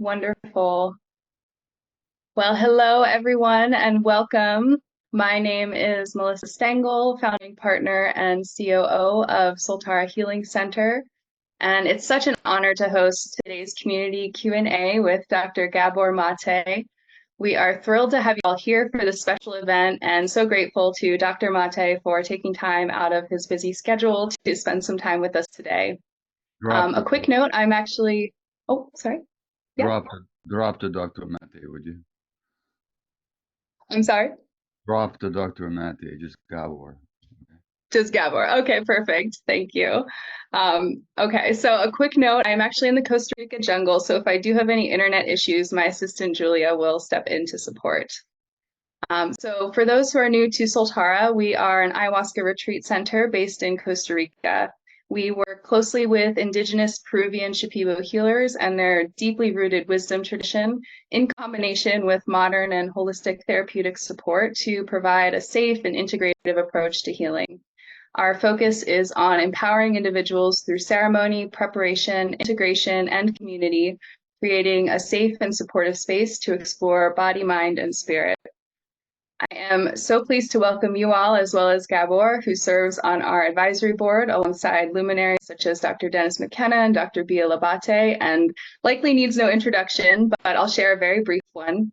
Wonderful. Well, hello everyone and welcome. My name is Melissa Stengel, founding partner and COO of Soltara Healing Center. And it's such an honor to host today's community Q&A with Dr. Gabor Maté. We are thrilled to have you all here for this special event and so grateful to Dr. Maté for taking time out of his busy schedule to spend some time with us today. A quick note, I'm actually, sorry. Yeah. Drop the Dr. Maté, would you? I'm sorry? Drop the Dr. Maté, just Gabor. Just Gabor. Okay, perfect. Thank you. Okay, so a quick note, I'm actually in the Costa Rica jungle, so if I do have any internet issues, my assistant Julia will step in to support. So for those who are new to Soltara, we are an ayahuasca retreat center based in Costa Rica. We work closely with indigenous Peruvian Shipibo healers and their deeply rooted wisdom tradition in combination with modern and holistic therapeutic support to provide a safe and integrative approach to healing. Our focus is on empowering individuals through ceremony, preparation, integration, and community, creating a safe and supportive space to explore body, mind, and spirit. I am so pleased to welcome you all, as well as Gabor, who serves on our advisory board alongside luminaries such as Dr. Dennis McKenna and Dr. Bia Labate, and likely needs no introduction, but I'll share a very brief one.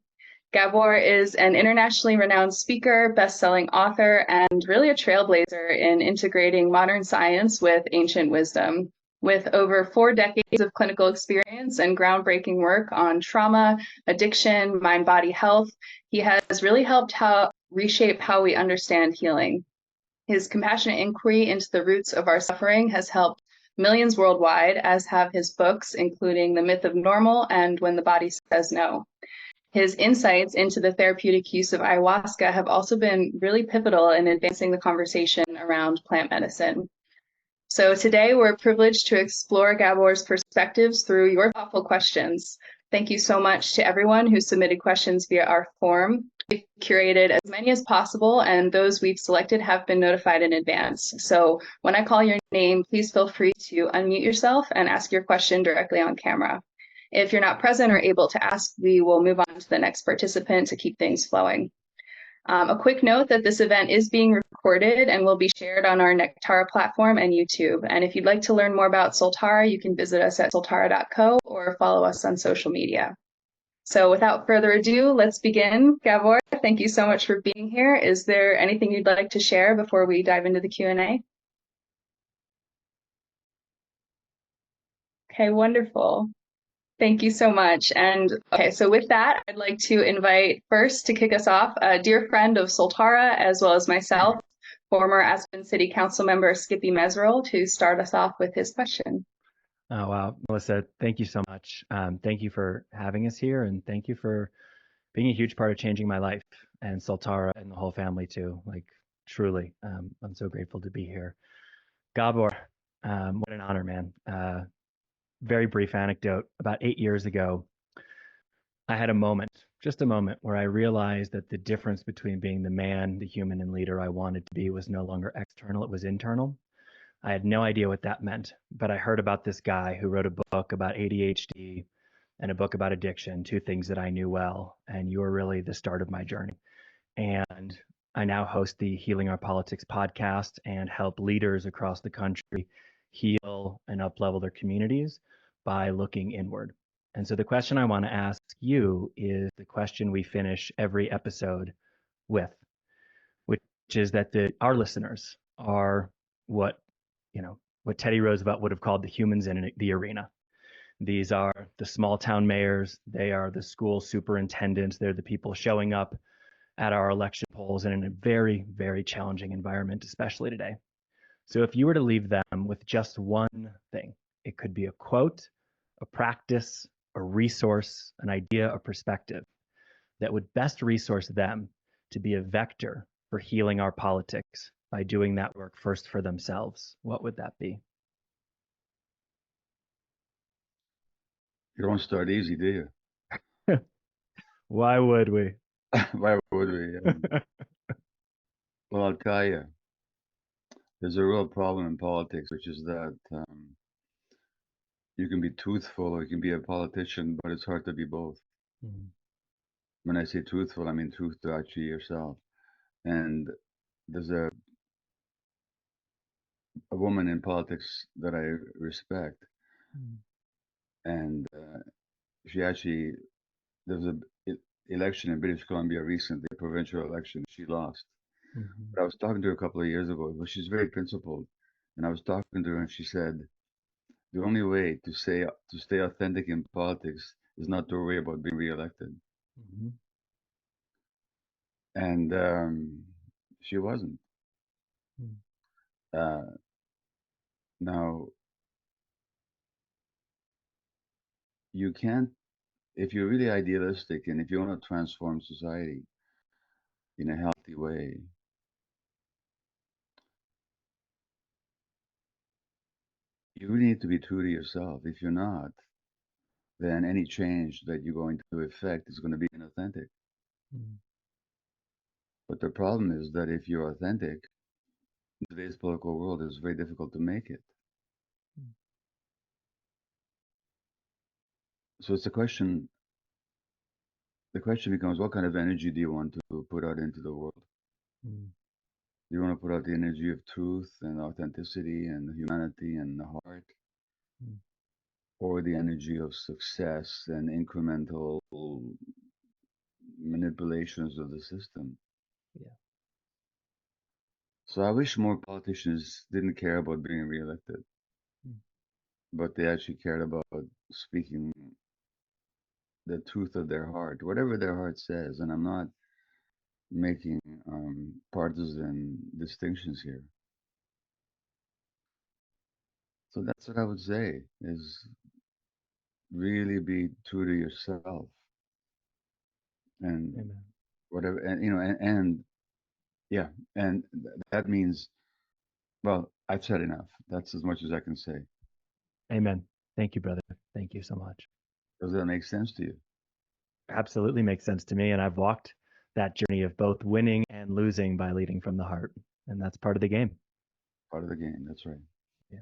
Gabor is an internationally renowned speaker, best-selling author, and really a trailblazer in integrating modern science with ancient wisdom. With over 4 decades of clinical experience and groundbreaking work on trauma, addiction, mind-body health, he has really helped reshape how we understand healing. His compassionate inquiry into the roots of our suffering has helped millions worldwide, as have his books, including The Myth of Normal and When the Body Says No. His insights into the therapeutic use of ayahuasca have also been really pivotal in advancing the conversation around plant medicine. So today we're privileged to explore Gabor's perspectives through your thoughtful questions. Thank you so much to everyone who submitted questions via our form. We've curated as many as possible, and those we've selected have been notified in advance. So when I call your name, please feel free to unmute yourself and ask your question directly on camera. If you're not present or able to ask, we will move on to the next participant to keep things flowing. A quick note that this event is being recorded and will be shared on our Nectara platform and YouTube. And if you'd like to learn more about Soltara, you can visit us at soltara.co or follow us on social media. So without further ado, let's begin. Gabor, thank you so much for being here. Is there anything you'd like to share before we dive into the Q&A? Okay, wonderful. Thank you so much. And okay, so with that, I'd like to invite first to kick us off a dear friend of Soltara, as well as myself, former Aspen City Council member Skippy Mesrel, to start us off with his question. Oh, wow. Melissa, thank you so much. Thank you for having us here, and thank you for being a huge part of changing my life, and Soltara and the whole family too. Like, truly, I'm so grateful to be here. Gabor, what an honor, man. Very brief anecdote. About 8 years ago, I had a moment, just a moment, where I realized that the difference between being the man, the human, and leader I wanted to be was no longer external, it was internal. I had no idea what that meant, but I heard about this guy who wrote a book about ADHD and a book about addiction, 2 things that I knew well, and you were really the start of my journey. And I now host the Healing Our Politics podcast and help leaders across the country heal and uplevel their communities by looking inward. And so the question I want to ask you is the question we finish every episode with, which is that our listeners are what Teddy Roosevelt would have called the humans in the arena. These are the small town mayors. They are the school superintendents. They're the people showing up at our election polls and in a very, very challenging environment, especially today. So if you were to leave them with just one thing, it could be a quote, a practice, a resource, an idea, a perspective that would best resource them to be a vector for healing our politics by doing that work first for themselves, what would that be? You don't start easy, do you? Why would we? Why would we? Well, I'll tell you, there's a real problem in politics, which is that you can be truthful or you can be a politician, but it's hard to be both. Mm. When I say truthful, I mean truth to actually yourself. And there's a woman in politics that I respect, Mm. and she actually, there was a election in British Columbia recently, a provincial election. She lost. Mhm. But I was talking to her a couple of years ago. Well, she's very principled, and I was talking to her, and she said the only way to stay authentic in politics is not to worry about being reelected. Mhm. And she wasn't. Mm. Uh, now you can't, if you're really idealistic and if you want to transform society in a healthy way, you really need to be true to yourself. If you're not, then any change that you're going to effect is going to be inauthentic. Mm. But the problem is that if you're authentic, in today's political world, it's very difficult to make it. Mm. So it's a question. The question becomes, what kind of energy do you want to put out into the world? Mm. Do you want to put out the energy of truth and authenticity and humanity and the heart, Mm. or the energy of success and incremental manipulations of the system? Yeah. So I wish more politicians didn't care about being reelected, Mm. but they actually cared about speaking the truth of their heart, whatever their heart says. And I'm not making partisan distinctions here. So that's what I would say is really be true to yourself and Amen. whatever, and and yeah, and that means, well, I've said enough. That's as much as I can say. Amen. Thank you, brother. Thank you so much. Does that make sense to you? Absolutely makes sense to me. And I've walked that journey of both winning and losing by leading from the heart. And that's part of the game. Part of the game. That's right. Yeah.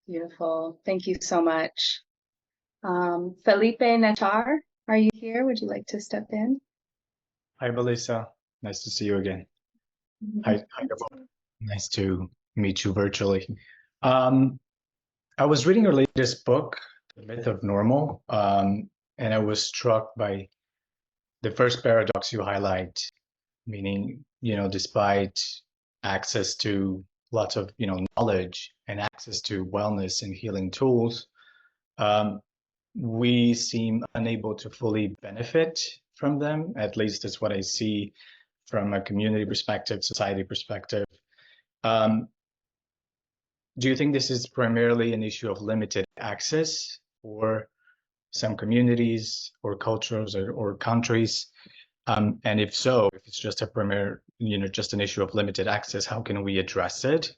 Beautiful. Thank you so much. Felipe Nachar, are you here? Would you like to step in? Hi, Belisa. Nice to see you again. Hi, Gabor. Nice to meet you virtually. I was reading your latest book, The Myth of Normal, and I was struck by the first paradox you highlight, meaning, despite access to lots of, knowledge and access to wellness and healing tools, um, we seem unable to fully benefit from them. At least that's what I see from a community perspective, society perspective. Um, do you think this is primarily an issue of limited access for some communities or cultures or countries? And if so, if it's just a just an issue of limited access, how can we address it?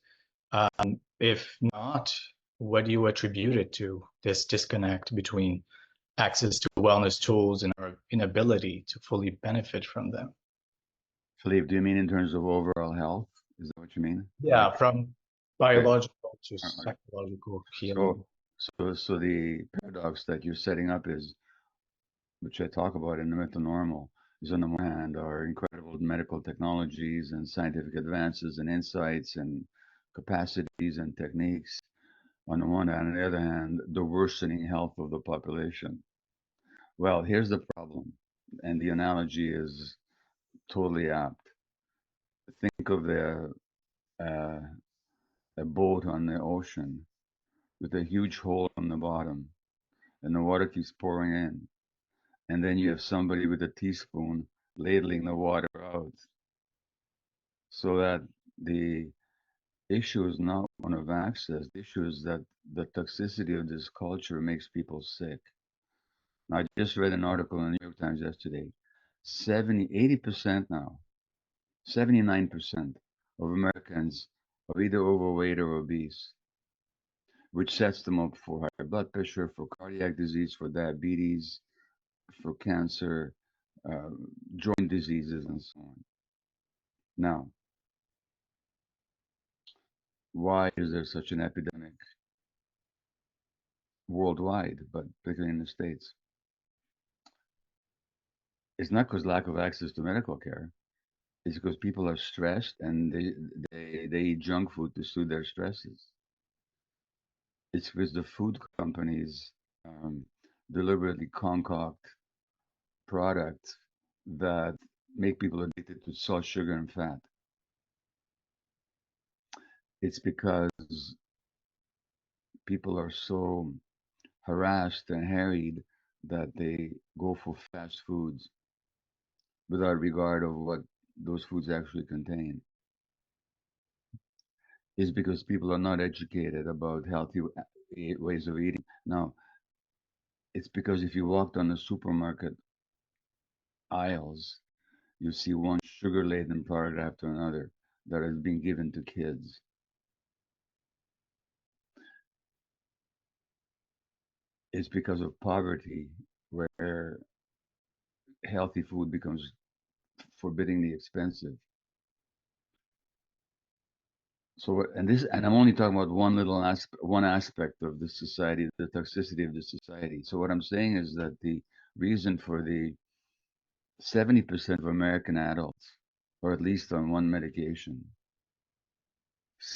If not, what do you attribute it to, this disconnect between access to wellness tools and our inability to fully benefit from them? Philippe, do you mean in terms of overall health? Is that what you mean? Yeah, from biological to All right. psychological So, healing. so the paradox that you're setting up is, which I talk about in the Myth of Normal, is on the one hand our incredible medical technologies and scientific advances and insights and capacities and techniques. On the one hand, on the other hand, the worsening health of the population. Well, here's the problem, and the analogy is totally apt. Think of uh, a boat on the ocean with a huge hole on the bottom, and the water keeps pouring in. And then you have somebody with a teaspoon ladling the water out. So that the issue is not one of access. The issue is that the toxicity of this culture makes people sick. Now, I just read an article in the New York Times yesterday. 80% now, 79% of Americans are either overweight or obese, which sets them up for high blood pressure, for cardiac disease, for diabetes, for cancer, uh, joint diseases, and so on. Now, why is there such an epidemic? worldwide, but particularly in the States. It's not because lack of access to medical care. It's because people are stressed and they eat junk food to soothe their stresses. It's because the food companies um, deliberately concoct products that make people addicted to salt, sugar, and fat. It's because people are so harassed and harried that they go for fast foods without regard of what those foods actually contain. Is because people are not educated about healthy ways of eating. Now, it's because if you walked on the supermarket aisles, you see one sugar-laden product after another that is being given to kids. It's because of poverty where healthy food becomes forbiddingly expensive. So, and I'm only talking about one aspect of the society, the toxicity of the society. So what I'm saying is that the reason for the 70% of American adults are at least on one medication,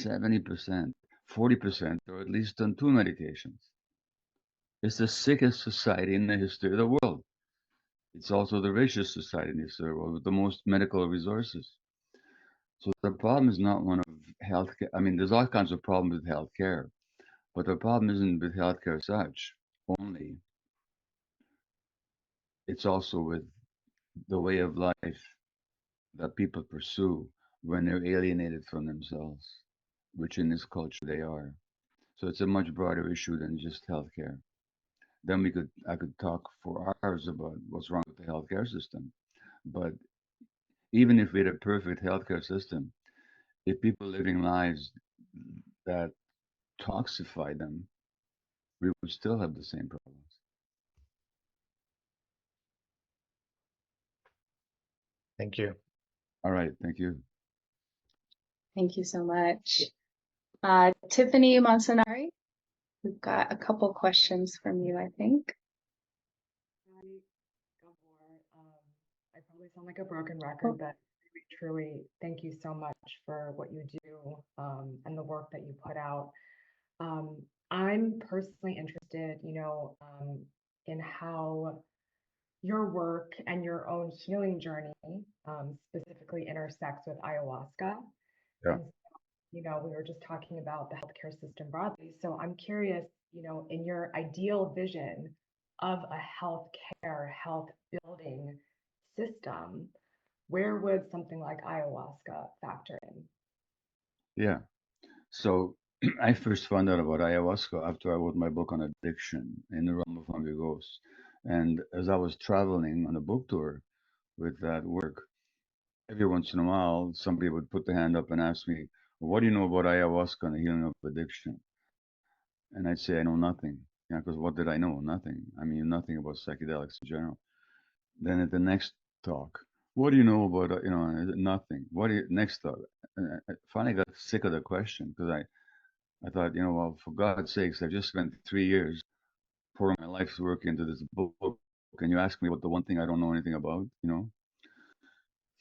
70%, 40% are at least on two medications. It's the sickest society in the history of the world. It's also the richest society in the history of the world with the most medical resources. So the problem is not one of healthcare. I mean, there's all kinds of problems with healthcare, but the problem isn't with healthcare as such only. It's also with the way of life that people pursue when they're alienated from themselves, which in this culture they are. So it's a much broader issue than just healthcare. Then I could talk for hours about what's wrong with the healthcare system. But even if we had a perfect healthcare system, if people living lives that toxify them, we would still have the same problems. Thank you. All right, thank you. Thank you so much. Tiffany Montanari, we've got a couple questions from you, I think. Hi, Gabor. I probably sound like a broken record, but truly thank you so much for what you do and the work that you put out. I'm personally interested, in how your work and your own healing journey specifically intersects with ayahuasca. Yeah. And we were just talking about the healthcare system broadly. So I'm curious, in your ideal vision of a healthcare, health building system, where would something like ayahuasca factor in? Yeah. So I first found out about ayahuasca after I wrote my book on addiction in the realm of hungry ghosts. And as I was traveling on a book tour with that work, every once in a while, somebody would put their hand up and ask me, well, what do you know about ayahuasca and the healing of addiction? And I'd say, I know nothing. Yeah, because what did I know? Nothing. I mean, nothing about psychedelics in general. Then at the next talk, what do you know about, nothing. What do you, next talk? And I finally got sick of the question because I thought, well, for God's sakes, I've just spent 3 years pouring my life's work into this book. Can you ask me about the one thing I don't know anything about?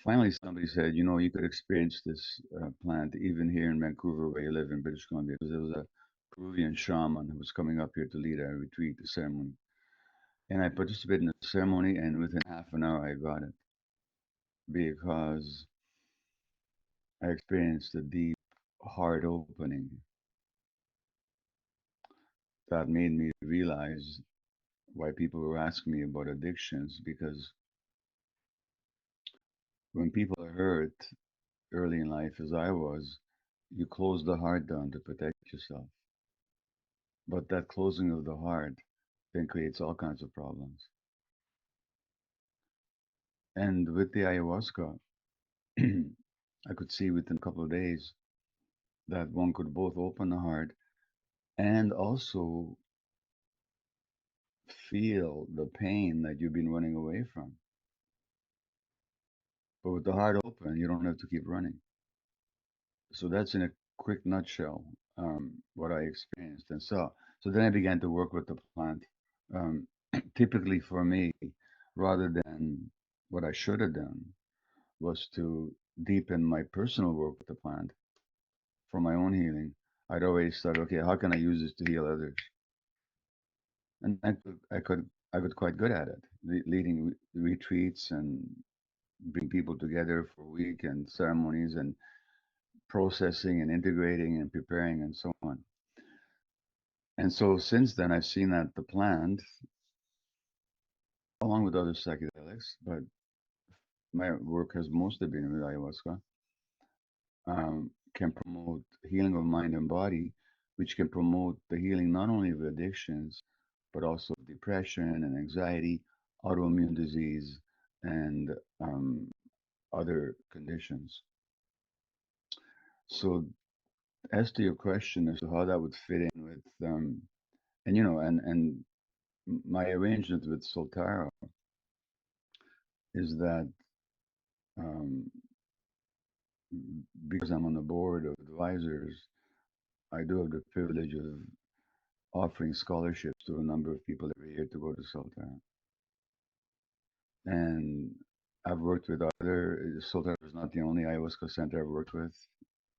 Finally, somebody said, you could experience this plant even here in Vancouver, where you live in British Columbia, because there was a Peruvian shaman who was coming up here to lead a retreat, a ceremony. And I participated in the ceremony, and within half an hour, I got it because I experienced a deep heart opening that made me realize why people were asking me about addictions, because when people are hurt early in life, as I was, you close the heart down to protect yourself. But that closing of the heart then creates all kinds of problems. And with the ayahuasca, I could see within a couple of days that one could both open the heart and also feel the pain that you've been running away from. But with the heart open, you don't have to keep running. So that's in a quick nutshell what I experienced and saw. So then I began to work with the plant. Typically for me, rather than what I should have done, was to deepen my personal work with the plant for my own healing. I'd always thought, okay, how can I use this to heal others? And I got quite good at it, leading retreats and bring people together for weekend ceremonies and processing and integrating and preparing and so on. And so since then, I've seen that the plant, along with other psychedelics, but my work has mostly been with ayahuasca, can promote healing of mind and body, which can promote the healing not only of addictions, but also depression and anxiety, autoimmune disease, and other conditions. So, as to your question as to how that would fit in with, and and my arrangement with Soltara is that um, because I'm on the board of advisors, I do have the privilege of offering scholarships to a number of people every year to go to Soltara. And I've worked with Soltara is not the only ayahuasca center I've worked with.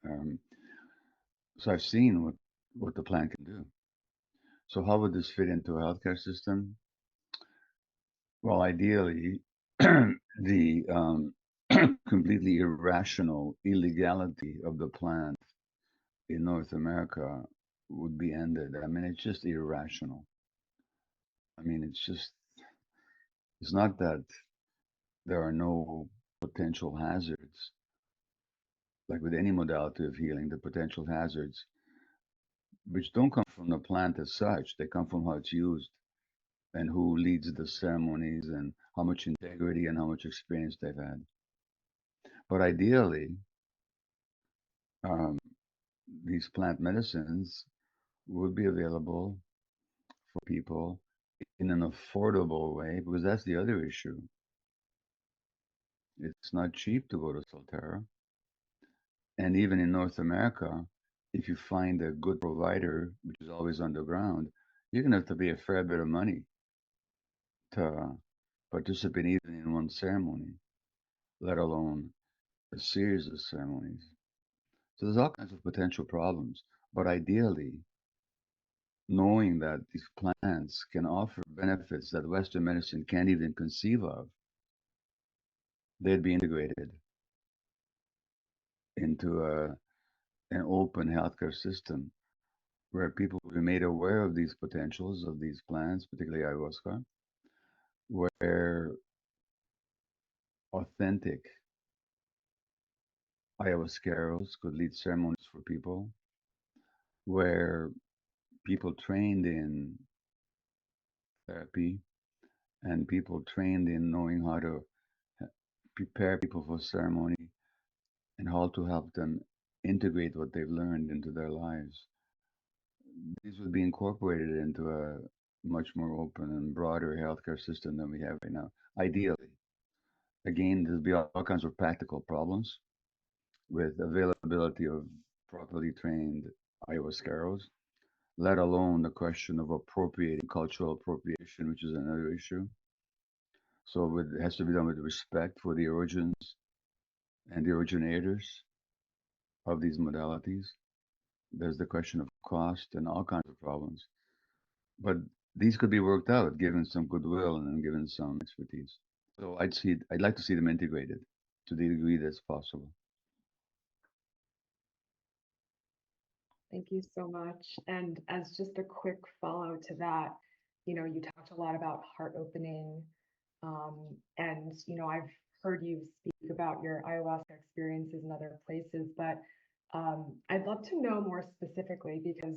Um, so I've seen what the plant can do. So how would this fit into a healthcare system? Well, ideally, the completely irrational illegality of the plant in North America would be ended. I mean, it's just irrational. I mean, it's not that there are no potential hazards. Like with any modality of healing, the potential hazards, which don't come from the plant as such, they come from how it's used and who leads the ceremonies and how much integrity and how much experience they've had. But ideally, um, these plant medicines would be available for people in an affordable way, because that's the other issue. It's not cheap to go to Soltara. And even in North America, if you find a good provider, which is always underground, you're going to have to pay a fair bit of money to participate even in one ceremony, let alone a series of ceremonies. So there's all kinds of potential problems. But ideally, knowing that these plants can offer benefits that Western medicine can't even conceive of, they'd be integrated into an open healthcare system where people will be made aware of these potentials of these plants, particularly ayahuasca, where authentic ayahuasqueros could lead ceremonies for people, where people trained in therapy and people trained in knowing how to prepare people for ceremony and how to help them integrate what they've learned into their lives. These would be incorporated into a much more open and broader healthcare system than we have right now. Ideally, again, there'll be all kinds of practical problems with availability of properly trained ayahuasqueros, let alone the question of appropriating cultural appropriation, which is another issue. So it has to be done with respect for the origins and the originators of these modalities. There's the question of cost and all kinds of problems. But these could be worked out given some goodwill and given some expertise. So I'd like to see them integrated to the degree that's possible. Thank you so much. And as just a quick follow to that, you talked a lot about heart opening. And, I've heard you speak about your ayahuasca experiences in other places, but I'd love to know more specifically because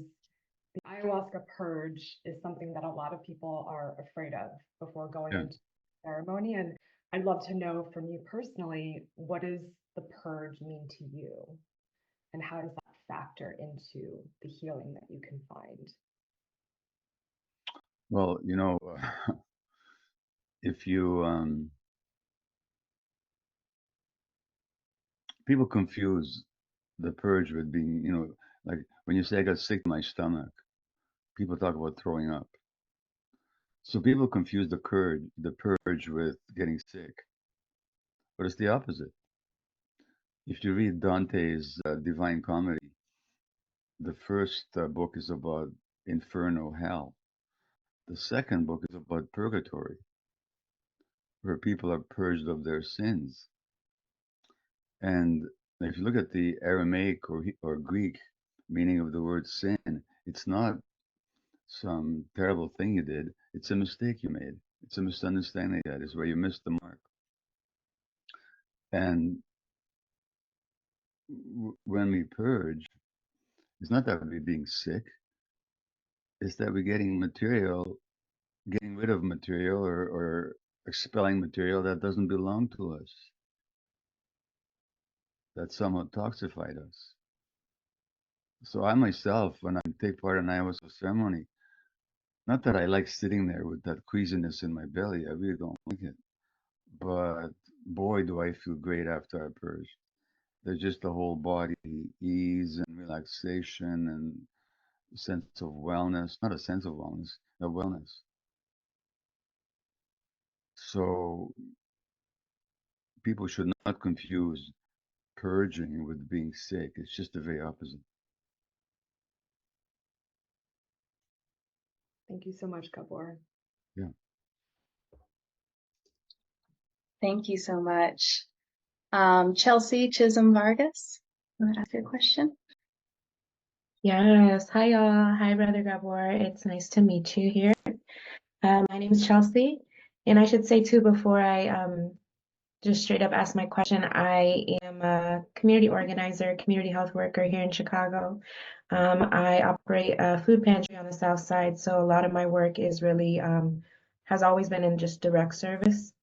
the ayahuasca purge is something that a lot of people are afraid of before going Yeah. into ceremony. And I'd love to know from you personally, what does the purge mean to you? And how does that factor into the healing that you can find? Well, if you people confuse the purge with being, like when you say I got sick to my stomach, People talk about throwing up. So people confuse the purge with getting sick, but it's the opposite. If you read Dante's Divine Comedy, the first book is about Inferno, hell. The second book is about purgatory, where people are purged of their sins. And if you look at the Aramaic or Greek meaning of the word sin, it's not some terrible thing you did. It's a mistake you made. It's a misunderstanding that is where you missed the mark. And when we purge, it's not that we're being sick. It's that we're getting rid of material or expelling material that doesn't belong to us, that somehow toxified us. So I myself, when I take part in ayahuasca ceremony, not that I like sitting there with that queasiness in my belly, I really don't like it. But boy, do I feel great after I purge. There's just a whole body ease and relaxation and sense of wellness, not a sense of wellness, a wellness. So people should not confuse purging with being sick. It's just the very opposite. Thank you so much, Gabor. Yeah. Thank you so much. Chelsea Chisholm Vargas, you want to ask your question? Yes. Hi, y'all. Hi, Brother Gabor. It's nice to meet you here. My name is Chelsea, and I should say too, before I just straight up ask my question, I am a community organizer, community health worker here in Chicago. I operate a food pantry on the South Side, so a lot of my work is really has always been in just direct service.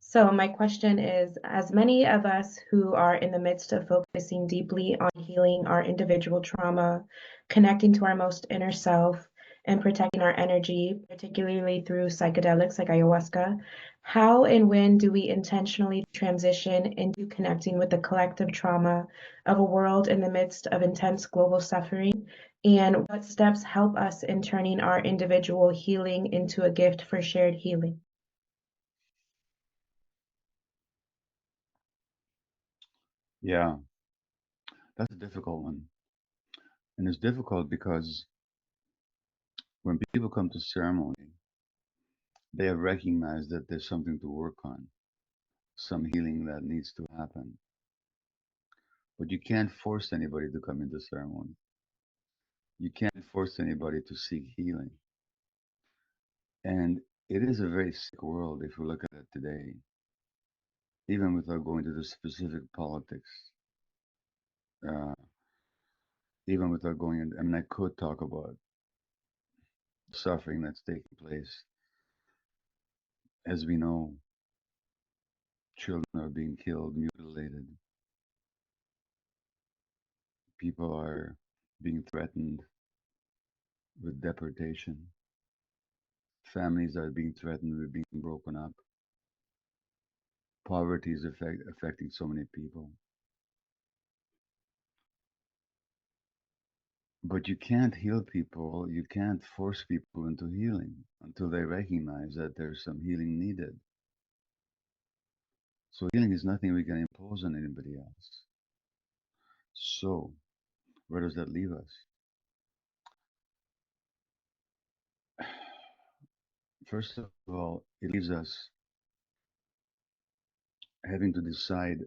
So my question is, as many of us who are in the midst of focusing deeply on healing our individual trauma, connecting to our most inner self, and protecting our energy, particularly through psychedelics like ayahuasca, how and when do we intentionally transition into connecting with the collective trauma of a world in the midst of intense global suffering? And what steps help us in turning our individual healing into a gift for shared healing? Yeah, that's a difficult one. And it's difficult because when people come to ceremony, they have recognized that there's something to work on, some healing that needs to happen. But you can't force anybody to come into ceremony. You can't force anybody to seek healing. And it is a very sick world if we look at it today, even without going to the specific politics, uh, even without going in. I mean, I could talk about suffering that's taking place. As we know, children are being killed, mutilated. People are being threatened with deportation. Families are being threatened with being broken up. Poverty is affecting so many people. But you can't heal people, you can't force people into healing until they recognize that there's some healing needed. So healing is nothing we can impose on anybody else. So where does that leave us? First of all, it leaves us having to decide,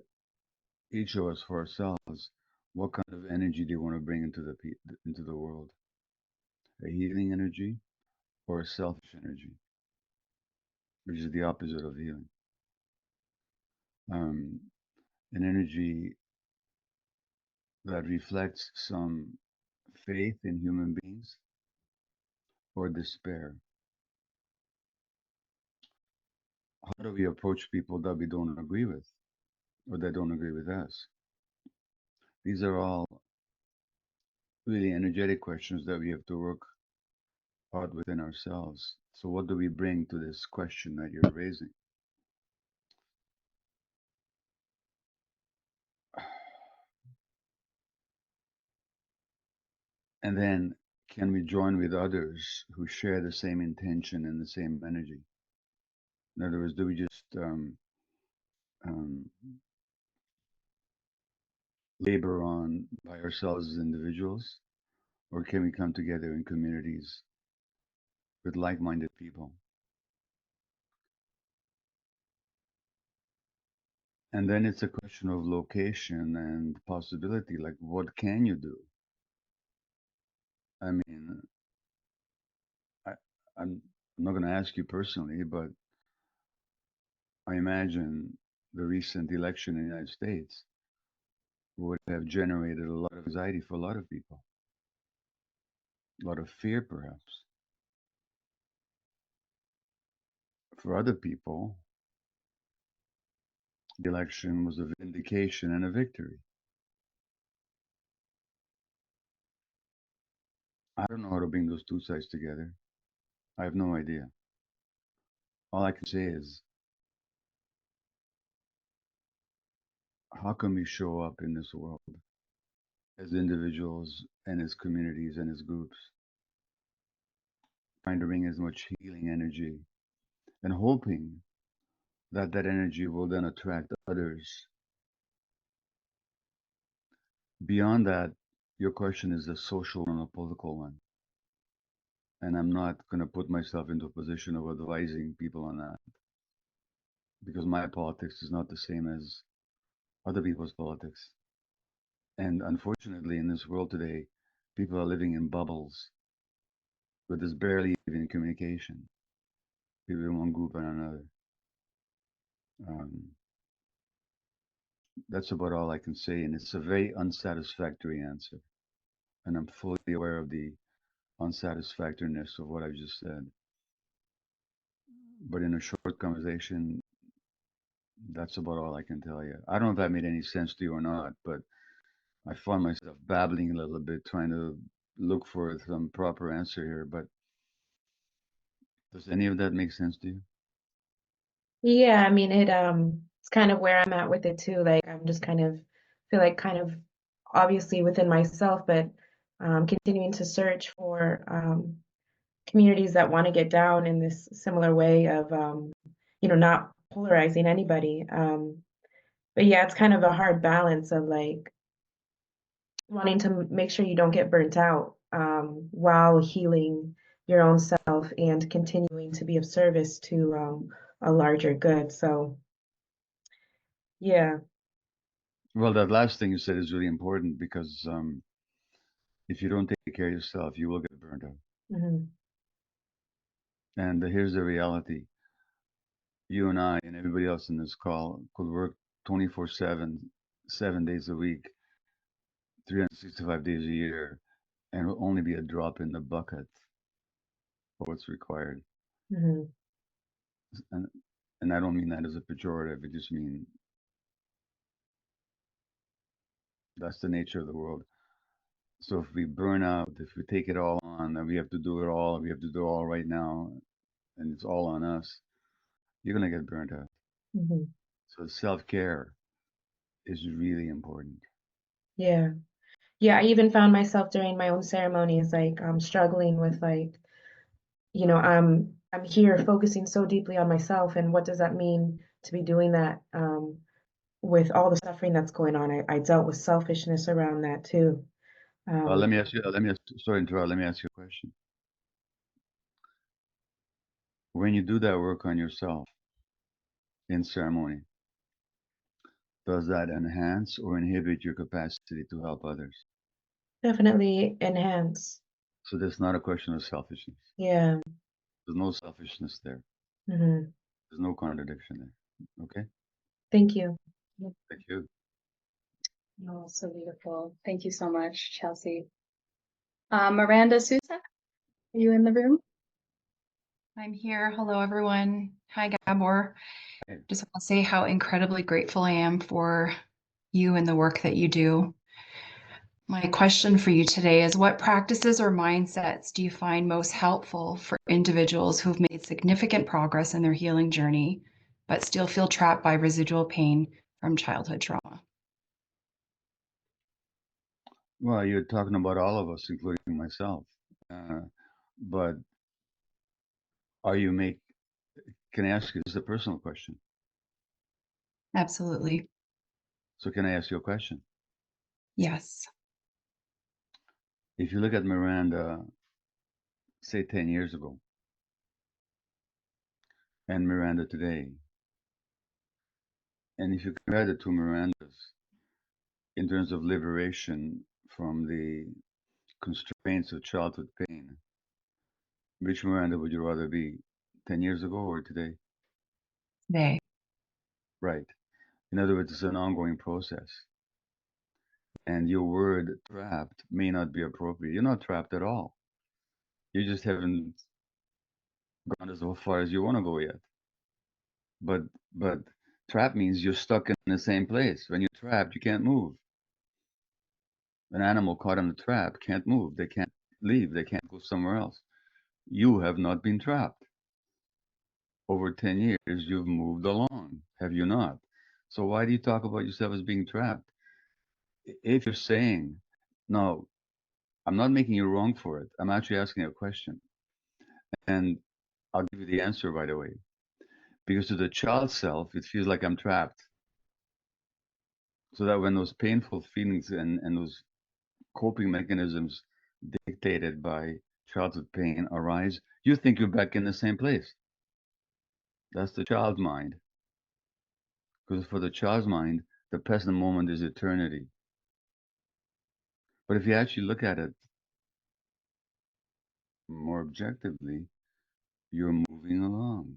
each of us for ourselves, what kind of energy do you want to bring into the world? A healing energy or a selfish energy, which is the opposite of healing. An energy that reflects some faith in human beings or despair. How do we approach people that we don't agree with or that don't agree with us? These are all really energetic questions that we have to work out within ourselves. So what do we bring to this question that you're raising? And then, can we join with others who share the same intention and the same energy? In other words, do we just um, labor on by ourselves as individuals, or can we come together in communities with like-minded people? And then it's a question of location and possibility. Like, what can you do? I mean, I, I'm not going to ask you personally, but I imagine the recent election in the United States would have generated a lot of anxiety for a lot of people, a lot of fear, perhaps. For other people, the election was a vindication and a victory. I don't know how to bring those two sides together. I have no idea. All I can say is, how can we show up in this world as individuals and as communities and as groups, trying to bring as much healing energy and hoping that that energy will then attract others. Beyond that, your question is a social and a political one. And I'm not going to put myself into a position of advising people on that, because my politics is not the same as other people's politics. And unfortunately, in this world today, people are living in bubbles where there's barely even communication. People in one group and another. That's about all I can say, and it's a very unsatisfactory answer. And I'm fully aware of the unsatisfactoriness of what I just said. But in a short conversation, that's about all I can tell you. I don't know if that made any sense to you or not, but I found myself babbling a little bit, trying to look for some proper answer here. But does any of that make sense to you? Yeah, I mean it's kind of where I'm at with it too. Like I'm just kind of feel like kind of obviously within myself, but continuing to search for communities that want to get down in this similar way of not polarizing anybody. But yeah, it's kind of a hard balance of like wanting to make sure you don't get burnt out while healing your own self and continuing to be of service to a larger good. So yeah. Well, that last thing you said is really important, because if you don't take care of yourself, you will get burned out. Hmm. And here's the reality. You and I and everybody else in this call could work 24/7, 7 days a week, 365 days a year, and it will only be a drop in the bucket for what's required. Hmm. And, and I don't mean that as a pejorative. I just mean that's the nature of the world. So if we burn out, if we take it all on, and we have to do it all, we have to do it all right now, and it's all on us, you're going to get burnt out. Hmm. So self-care is really important. Yeah. Yeah, I even found myself during my own ceremonies, like struggling with like, I'm here focusing so deeply on myself, and what does that mean to be doing that with all the suffering that's going on? I dealt with selfishness around that too. Let me ask you, sorry to interrupt, let me ask you a question. When you do that work on yourself in ceremony, does that enhance or inhibit your capacity to help others? Definitely enhance. So there's not a question of selfishness. Yeah. There's no selfishness there. Hmm. There's no contradiction there. Okay? Thank you. Thank you. Oh, so beautiful. Thank you so much, Chelsea. Miranda Sousa, are you in the room? I'm here. Hello, everyone. Hi, Gabor. Hey. Just want to say how incredibly grateful I am for you and the work that you do. My question for you today is, what practices or mindsets do you find most helpful for individuals who've made significant progress in their healing journey, but still feel trapped by residual pain from childhood trauma? Well, you're talking about all of us, including myself. But are you make? Can I ask you? This is a personal question. Absolutely. So can I ask you a question? Yes. If you look at Miranda, say 10 years ago, and Miranda today, and if you compare the two Mirandas in terms of liberation from the constraints of childhood pain, which Miranda would you rather be, 10 years ago or today? Today. Right. In other words, it's an ongoing process. And your word trapped may not be appropriate. You're not trapped at all. You just haven't gone as far as you want to go yet. But trap means you're stuck in the same place. When you're trapped, you can't move. An animal caught in a trap can't move. They can't leave. They can't go somewhere else. You have not been trapped. Over 10 years, you've moved along, have you not? So why do you talk about yourself as being trapped? If you're saying, no, I'm not making you wrong for it. I'm actually asking a question. And I'll give you the answer right away. Because to the child self, it feels like I'm trapped. So that when those painful feelings and those coping mechanisms dictated by childhood pain arise, you think you're back in the same place. That's the child's mind. Because for the child's mind, the present moment is eternity. But if you actually look at it more objectively, you're moving along.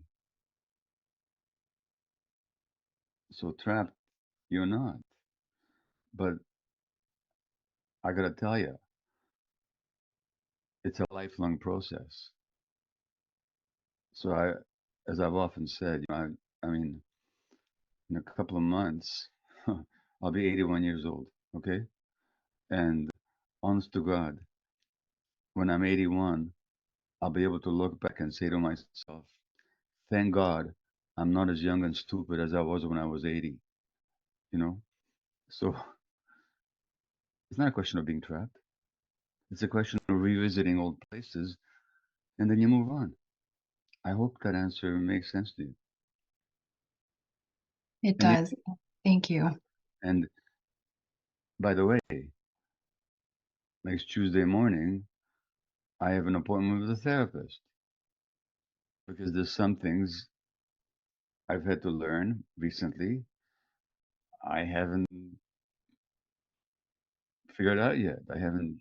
So trapped, you're not. But I gotta tell you, it's a lifelong process. So as I've often said, I mean, in a couple of months, I'll be 81 years old. Okay, and honest to God, when I'm 81, I'll be able to look back and say to myself, "Thank God, I'm not as young and stupid as I was when I was 80." You know, so it's not a question of being trapped. It's a question of revisiting old places, and then you move on. I hope that answer makes sense to you. It And does. Thank you. and by the way, next Tuesday morning, I have an appointment with a therapist because there's some things I've had to learn recently I haven't figured out yet. I haven't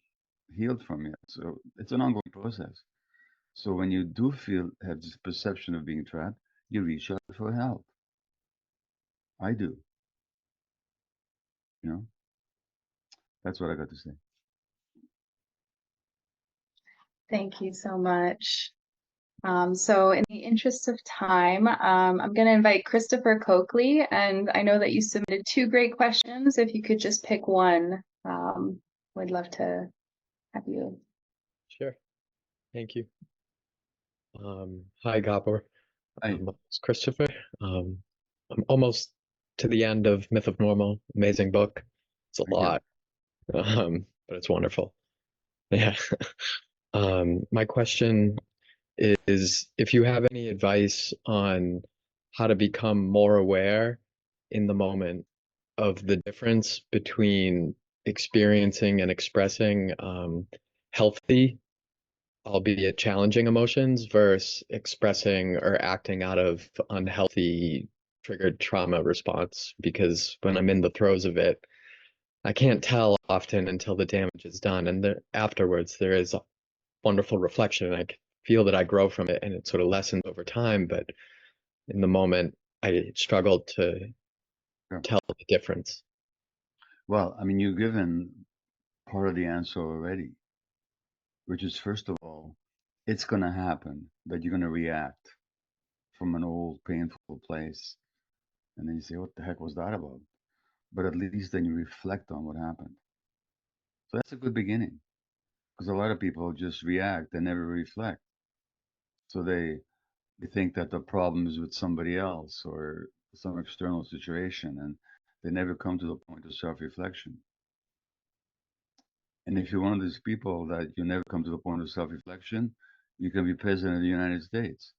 healed from yet. So it's an ongoing process. So when you do have this perception of being trapped, you reach out for help. I do. You know, that's what I got to say. Thank you so much. So in the interest of time, I'm going to invite Christopher Coakley, and I know that you submitted two great questions. If you could just pick one, we'd love to have you. Sure. Thank you. Hi, Gabor. Hi. It's Christopher. I'm almost to the end of Myth of Normal. Amazing book. It's a Thank you. lot, but it's wonderful. Yeah. My question is if you have any advice on how to become more aware in the moment of the difference between experiencing and expressing healthy, albeit challenging emotions versus expressing or acting out of unhealthy triggered trauma response. Because when I'm in the throes of it, I can't tell often until the damage is done. And afterwards, there is a wonderful reflection, and I can feel that I grow from it and it sort of lessens over time. But in the moment, I struggle to Sure. tell the difference. Well, I mean, you've given part of the answer already, which is first of all, it's going to happen that you're going to react from an old painful place. And then you say, what the heck was that about? But at least then you reflect on what happened. So that's a good beginning because a lot of people just react and never reflect. So they think that the problem is with somebody else or some external situation and they never come to the point of self-reflection. And if you're one of those people that you never come to the point of self-reflection, you can be president of the United States.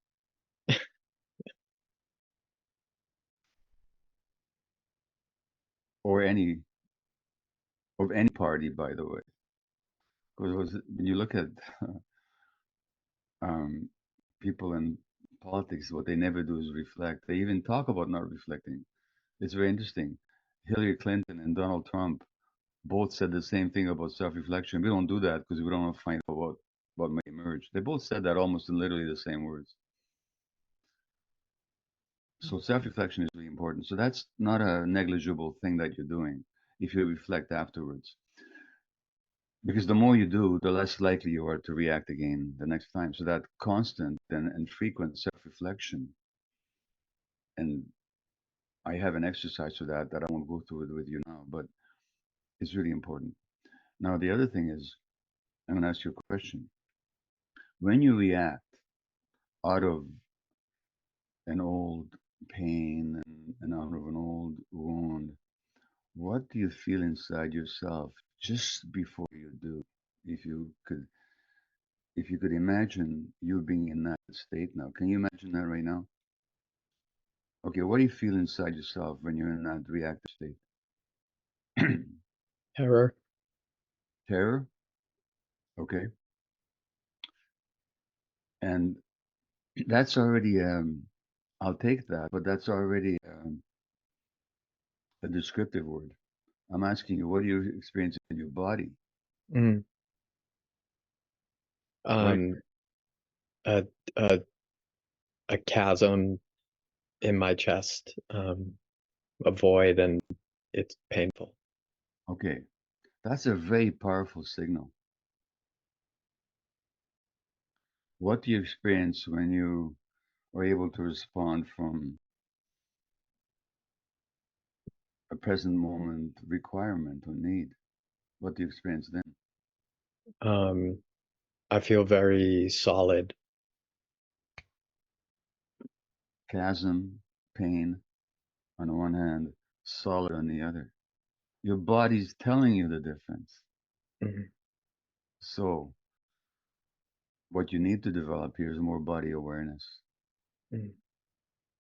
Or any of any party, by the way. Because when you look at people in politics, what they never do is reflect. They even talk about not reflecting. It's very interesting. Hillary Clinton and Donald Trump both said the same thing about self-reflection. We don't do that because we don't want to find out what may emerge. They both said that almost in literally the same words. So self-reflection is really important. So that's not a negligible thing that you're doing if you reflect afterwards. Because the more you do, the less likely you are to react again the next time. So that constant and frequent self-reflection, and I have an exercise for that I won't go through it with you now, but it's really important. Now, the other thing is, I'm going to ask you a question. When you react out of an old pain and out of an old wound, what do you feel inside yourself just before you do? If you could imagine you being in that state now, can you imagine that right now? Okay, what do you feel inside yourself when you're in that reactive state? Terror. Terror? Okay. And that's already, I'll take that, but that's already a descriptive word. I'm asking you, what do you experience in your body? Mm. Right? A, a, a chasm in my chest, a void, and it's painful. Okay. That's a very powerful signal. What do you experience when you are able to respond from a present moment requirement or need? What do you experience then? I feel very solid. Chasm, pain on the one hand, solid on the other. Your body's telling you the difference. Mm-hmm. So, what you need to develop here is more body awareness. Mm-hmm.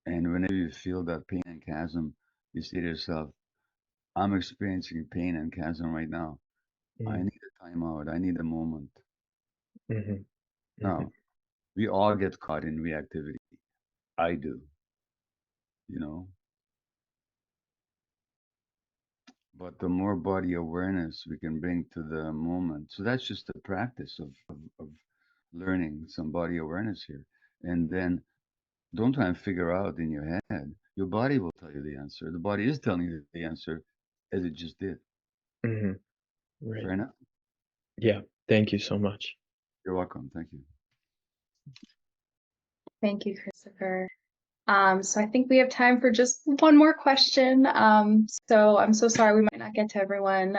And whenever you feel that pain and chasm, you say to yourself, I'm experiencing pain and chasm right now. Mm-hmm. I need a time out. I need a moment. Mm-hmm. Mm-hmm. Now, we all get caught in reactivity. I do, you know. But the more body awareness we can bring to the moment, so that's just the practice of learning some body awareness here. And then don't try and figure out in your head. Your body will tell you the answer. The body is telling you the answer as it just did. Mm-hmm. Right. Fair enough? Yeah. Thank you so much. You're welcome. Thank you. Thank you, Christopher. So I think we have time for just one more question. So I'm so sorry we might not get to everyone.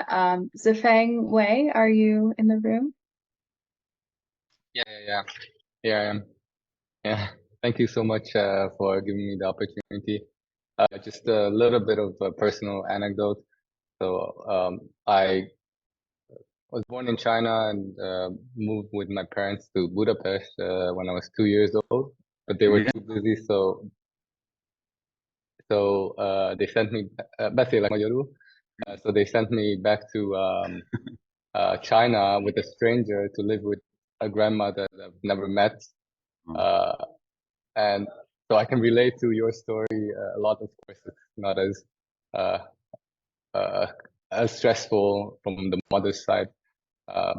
Zifeng Wei, are you in the room? Yeah, I am. Yeah, thank you so much for giving me the opportunity. Just a little bit of a personal anecdote. So I was born in China and moved with my parents to Budapest when I was 2 years old, but they were too busy, so they sent me beszélek magyarul. So they sent me back to China with a stranger to live with a grandmother that I've never met. And so I can relate to your story a lot. Of course, it's not as stressful from the mother's side,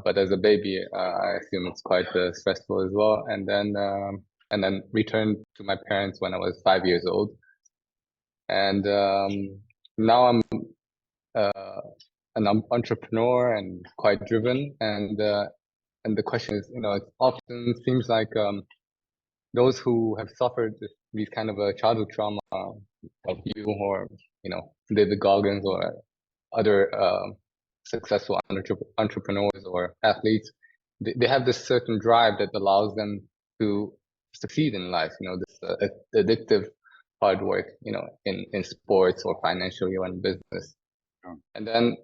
but as a baby, I assume it's quite stressful as well. And then returned to my parents when I was 5 years old. And now I'm an entrepreneur and quite driven. And the question is, it often seems like those who have suffered these kind of a childhood trauma, like you or David Goggins or other successful entrepreneurs or athletes, they have this certain drive that allows them to succeed in life. This addictive hard work, in sports or financially or in business. And then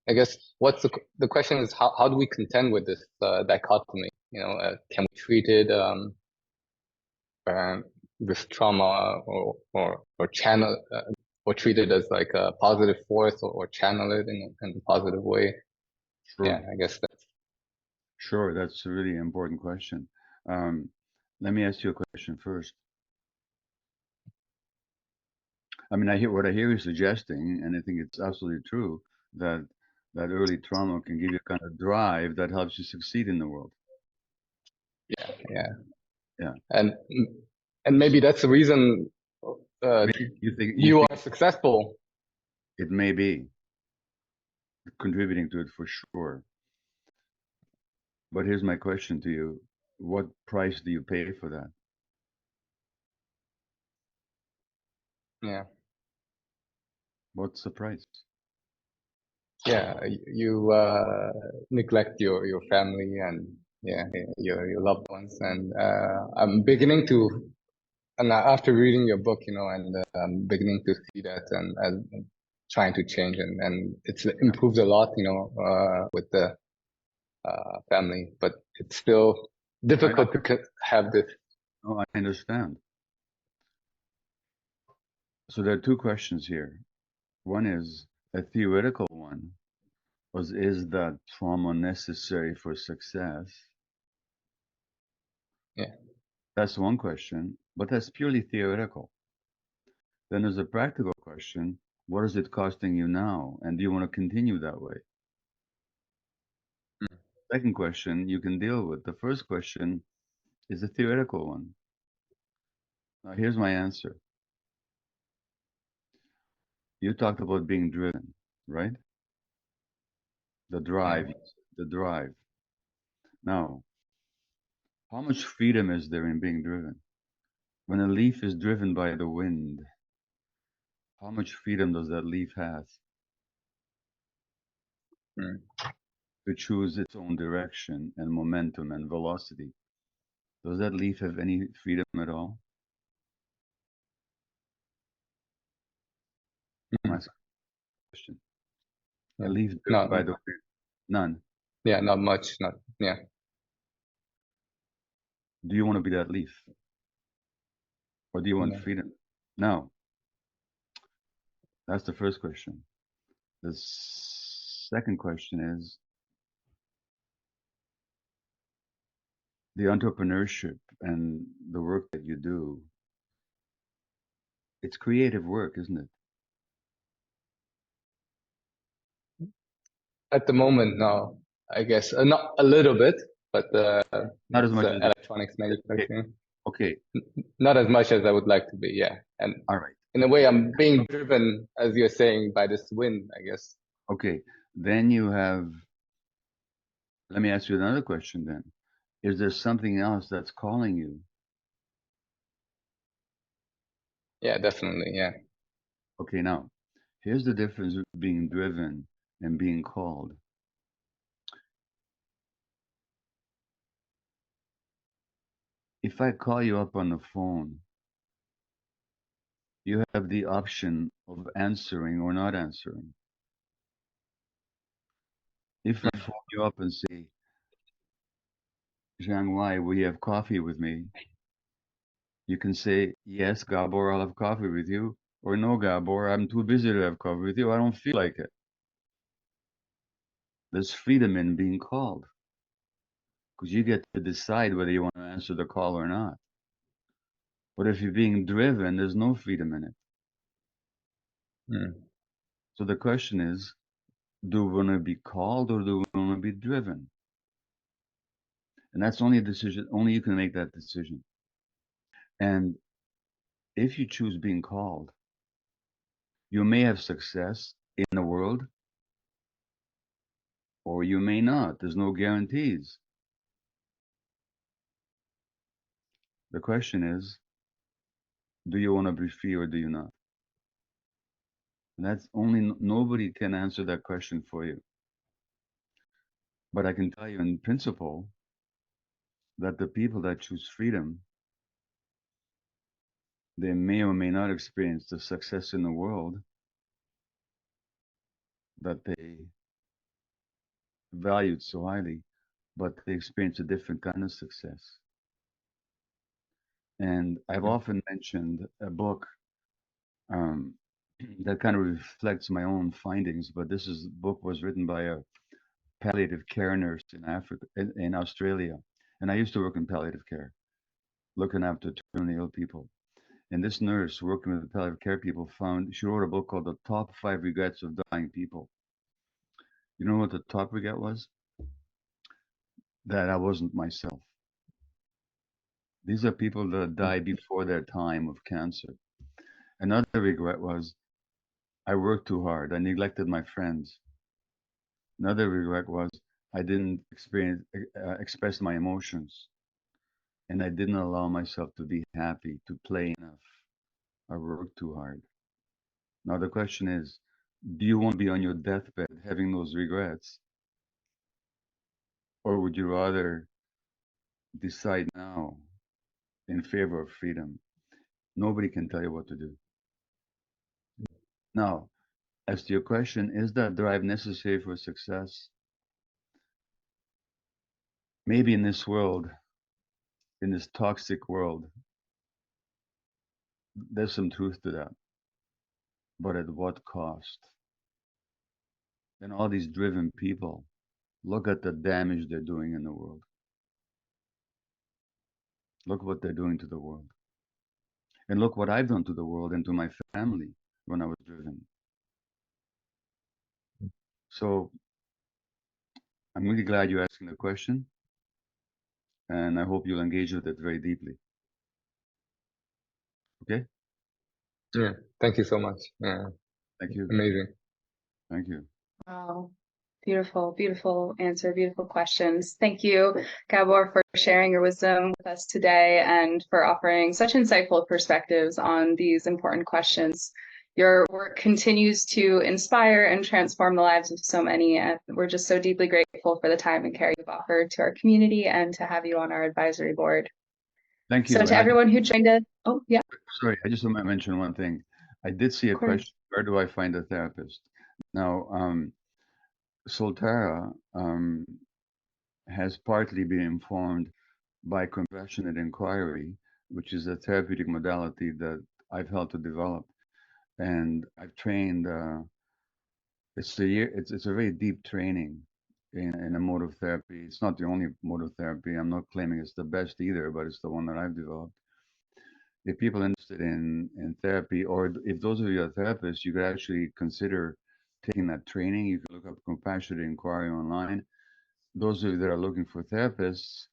I guess the question is how do we contend with this dichotomy? You know, can we treat it this trauma or channel or treat it as like a positive force or channel it in a positive way? Sure. Yeah, I guess that's Sure, that's a really important question. Let me ask you a question first. I mean, I hear what I hear you suggesting, and I think it's absolutely true that early trauma can give you a kind of drive that helps you succeed in the world. yeah. And maybe that's the reason You think you are successful. It may be contributing to it for sure. But here's my question to you. What price do you pay for that? Yeah. What's the price? Yeah, you neglect your family and your loved ones, and I'm beginning to, and after reading your book, you know, and I'm beginning to see that and trying to change, and it's improved a lot, you know, with the family, but it's still difficult to have this. Oh, I understand. So there are two questions here. One is a theoretical one. Is that trauma necessary for success? Yeah. That's one question, but that's purely theoretical. Then there's a practical question. What is it costing you now? And do you want to continue that way? Second question you can deal with. The first question is a theoretical one. Now, here's my answer. You talked about being driven, right? The drive, the drive. Now, how much freedom is there in being driven? When a leaf is driven by the wind, how much freedom does that leaf have to choose its own direction and momentum and velocity? Does that leaf have any freedom at all? That's a question. A leaf driven by the wind, none. Yeah, not much. Not yeah. Do you want to be that leaf? Or do you want freedom? No. That's the first question. The second question is the entrepreneurship and the work that you do. It's creative work, isn't it? At the moment, no. I guess not a little bit, but not as much as electronics manufacturing. Okay. Not as much as I would like to be, yeah. And all right. In a way, I'm being driven, as you're saying, by this wind, I guess. Okay. Then you have. Let me ask you another question. Then, is there something else that's calling you? Yeah, definitely. Yeah. Okay. Now, here's the difference between being driven and being called. If I call you up on the phone, you have the option of answering or not answering. If I phone you up and say, Zhang Wai, will you have coffee with me? You can say, yes, Gabor, I'll have coffee with you. Or no, Gabor, I'm too busy to have coffee with you. I don't feel like it. There's freedom in being called. Because you get to decide whether you want to answer the call or not. But if you're being driven, there's no freedom in it. So the question is, do we want to be called or do we want to be driven? And that's only a decision, only you can make that decision. And if you choose being called, you may have success in the world or you may not. There's no guarantees. The question is, do you want to be free or do you not? And that's only, nobody can answer that question for you. But I can tell you in principle that the people that choose freedom, they may or may not experience the success in the world that they valued so highly, but they experience a different kind of success. And I've often mentioned a book um, that kind of reflects my own findings, but this book was written by a palliative care nurse in Africa, in Australia. And I used to work in palliative care, looking after terminally ill people. And this nurse working with the palliative care people she wrote a book called The Top 5 Regrets of Dying People. You know what the top regret was? That I wasn't myself. These are people that die before their time of cancer. Another regret was I worked too hard. I neglected my friends. Another regret was I didn't express my emotions, and I didn't allow myself to be happy, to play enough. I worked too hard. Now the question is, do you want to be on your deathbed having those regrets, or would you rather decide now in favor of freedom? Nobody can tell you what to do. Now, as to your question, is that drive necessary for success? Maybe in this world, in this toxic world, there's some truth to that. But at what cost? And all these driven people, look at the damage they're doing in the world. Look what they're doing to the world. And look what I've done to the world and to my family when I was driven. So I'm really glad you're asking the question. And I hope you'll engage with it very deeply. Okay? Yeah. Thank you so much. Yeah. Thank you. Amazing. Thank you. Wow. Beautiful, beautiful answer, beautiful questions. Thank you, Gabor, for sharing your wisdom with us today and for offering such insightful perspectives on these important questions. Your work continues to inspire and transform the lives of so many, and we're just so deeply grateful for the time and care you've offered to our community and to have you on our advisory board. Thank you. So to everyone who joined us, oh, yeah. Sorry, I just want to mention one thing. I did see a question, where do I find a therapist? Now, Soltara has partly been informed by compassionate inquiry, which is a therapeutic modality that I've helped to develop. And I've trained, it's a very deep training in a mode of therapy. It's not the only mode of therapy. I'm not claiming it's the best either, but it's the one that I've developed. If people are interested in therapy, or if those of you are therapists, you could actually consider taking that training. You can look up compassionate inquiry online. Those of you that are looking for therapists,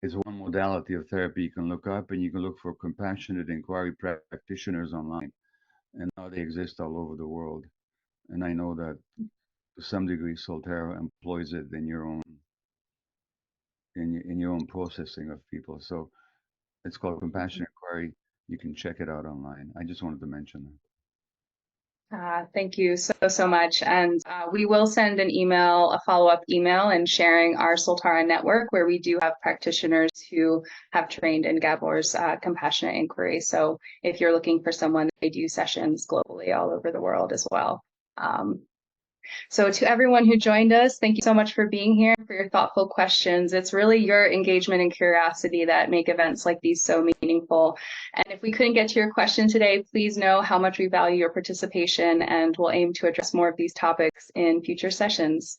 it's one modality of therapy you can look up, and you can look for compassionate inquiry practitioners online. And now they exist all over the world. And I know that to some degree, Soltara employs it in your own processing of people. So it's called compassionate inquiry. You can check it out online. I just wanted to mention that. Thank you so much. And we will send an email, a follow-up email, and sharing our Soltara network, where we do have practitioners who have trained in Gabor's compassionate inquiry. So if you're looking for someone, they do sessions globally all over the world as well. So to everyone who joined us, thank you so much for being here, for your thoughtful questions. It's really your engagement and curiosity that make events like these so meaningful. And if we couldn't get to your question today, please know how much we value your participation, and we'll aim to address more of these topics in future sessions.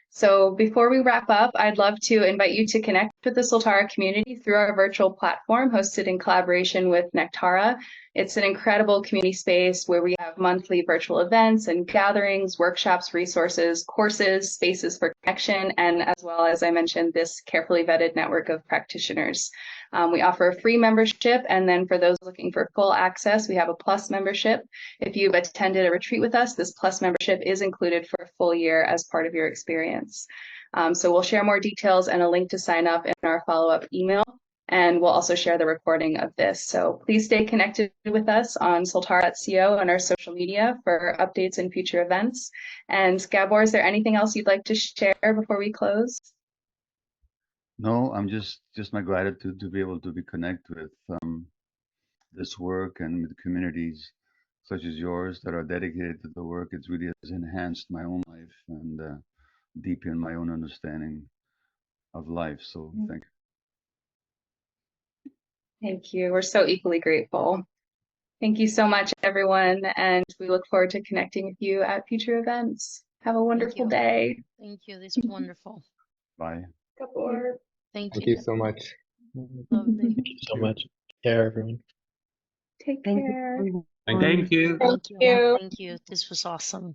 So before we wrap up, I'd love to invite you to connect with the Soltara community through our virtual platform hosted in collaboration with Nectara. It's an incredible community space where we have monthly virtual events and gatherings, workshops, resources, courses, spaces for connection, and as well as I mentioned, this carefully vetted network of practitioners. We offer a free membership, and then for those looking for full access, we have a Plus membership. If you've attended a retreat with us, this Plus membership is included for a full year as part of your experience. So we'll share more details and a link to sign up in our follow-up email, and we'll also share the recording of this. So please stay connected with us on soltara.co and our social media for updates and future events. And Gabor, is there anything else you'd like to share before we close? No, I'm just my gratitude to be able to be connected with this work and with communities such as yours that are dedicated to the work. It really has enhanced my own life and deepen my own understanding of life. So thank you. Thank you. We're so equally grateful. Thank you so much, everyone, and we look forward to connecting with you at future events. Have a wonderful day. Thank you. This was wonderful. Bye. Gabor. Thank Thank you. you so much. Lovely. Thank you so much. Take care, everyone. Take Thank care. you. Thank you. Thank you. you. Thank you. This was awesome.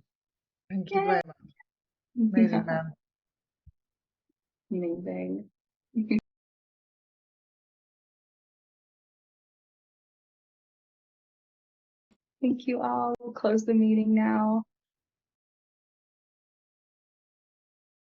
Thank you very much. Amazing, man. Amazing. Thank you all. We'll close the meeting now.